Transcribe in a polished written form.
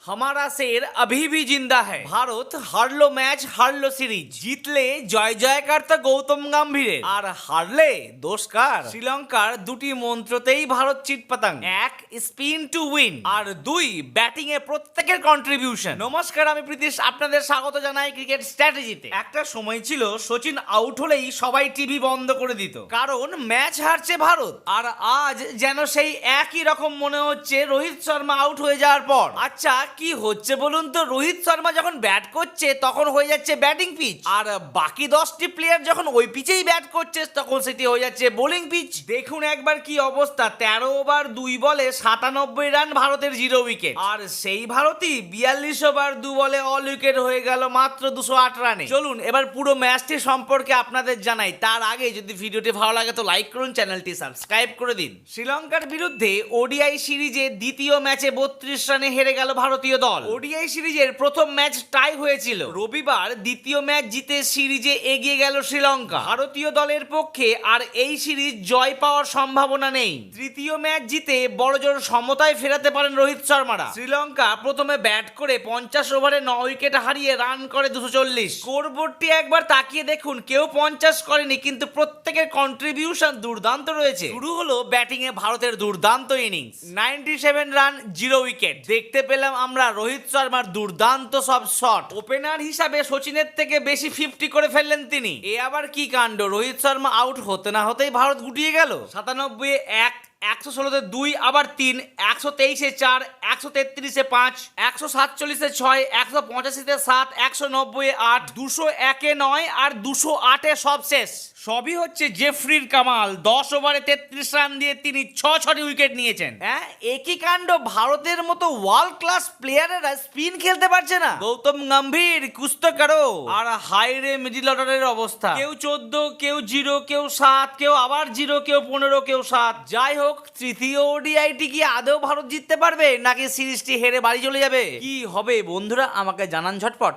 हमारा शेर अभी भी जिंदा है। ভারত হারলো ম্যাচ, হারলো সিরিজ। জিতলে জয় জয়কার তো গৌতম গম্ভীরের, আর হারলে দোষ কার? শ্রীলঙ্কার দুটি মন্ত্রতেই ভারত চিটপাতাং। এক, স্পিন টু উইন, আর দুই, ব্যাটিং এ প্রত্যেকের কন্ট্রিবিউশন। নমস্কার, আমি প্রীতিশ, আপনাদের স্বাগত জানাই ক্রিকেট স্ট্র্যাটেজিতে। একটা সময় ছিল সচিন আউট হলেই সবাই টিভি বন্ধ করে দিত, কারণ ম্যাচ হারছে ভারত। আর আজ যেন সেই একই রকম মনে হচ্ছে রোহিত শর্মা আউট হয়ে যাওয়ার পর। আচ্ছা, কি হচ্ছে বলুন তো? রোহিত শর্মা যখন ব্যাট করছে তখন হয়ে যাচ্ছে ব্যাটিং পিচ, আর বাকি 10টি প্লেয়ার যখন ওই পিচেই ব্যাট করছে তখন সেটি হয়ে যাচ্ছে বোলিং পিচ। দেখুন একবার কি অবস্থা, 13 ওভার 2 বলে 97 রান, ভারতের 0 উইকেট। আর সেই ভারতই 42 ওভার 2 বলে অল উইকেট হয়ে গেল মাত্র 208 রানে। চলুন এবার পুরো ম্যাচটি সম্পর্কে আপনাদের জানাই। তার আগে যদি ভিডিওটি ভালো লাগে তো লাইক করুন, চ্যানেলটি সাবস্ক্রাইব করে দিন। শ্রীলঙ্কার বিরুদ্ধে ওডিআই সিরিজে দ্বিতীয় ম্যাচে 32 রানে হেরে গেল ভারতীয় দল। ওডিআই সিরিজের প্রথম ম্যাচ টাই হয়েছিল। রবিবার দ্বিতীয় ম্যাচ জিতে সিরিজে এগিয়ে গেল শ্রীলঙ্কা। ভারতীয় দলের পক্ষে আর এই সিরিজ জয় পাওয়ার সম্ভাবনা নেই। তৃতীয় ম্যাচ জিতে বড়জোর সমতায় ফেরাতে পারেন রোহিত শর্মারা। শ্রীলঙ্কা প্রথমে ব্যাট করে 50 ওভারে 9 উইকেট হারিয়ে রান করে 240। স্কোরবোর্ডটি একবার তাকিয়ে দেখুন, কেউ 50 করেনি, কিন্তু প্রত্যেকের কন্ট্রিবিউশন দুর্দান্ত রয়েছে। শুরু হলো ব্যাটিং এ ভারতের দুর্দান্ত ইনিংস, 97 রান, 0 উইকেট। দেখতে পেলাম আমরা রোহিত শর্মার দুর্দান্ত সব শট। ওপেনার হিসাবে সচিনের থেকে বেশি 50 করে ফেললেন তিনি। এ আবার কি কাণ্ড, রোহিত শর্মা আউট হতে না হতেই ভারত গুটিয়ে গেল। 97 এ 1, 116 2, আবার 3, 123 4, 133 5, 147 6, 185 7, 190 8, 201 9 আর 208 সব শেষ। সবই হচ্ছে জেফরির কামাল। 10 ওভারে 33 রান দিয়ে তিনি 6 উইকেট নিয়েছেন। হ্যাঁ, একই কাণ্ড, ভারতের মতো ওয়ার্ল্ড ক্লাস প্লেয়ারেরা স্পিন খেলতে পারছে না। গৌতম গম্ভীর কুস্ত করো। আর হাইরে মিডিল অর্ডারের অবস্থা, কেউ 14, কেউ 0, কেউ 7, কেউ আবার 0, কেউ 15, কেউ 7। যাই হোক, তৃতীয় ওডিআইটি কি আদৌ ভারত জিততে পারবে, নাকি সিরিজটি হেরে বাড়ি চলে যাবে? কি হবে বন্ধুরা, আমাকে জানান ঝটপট।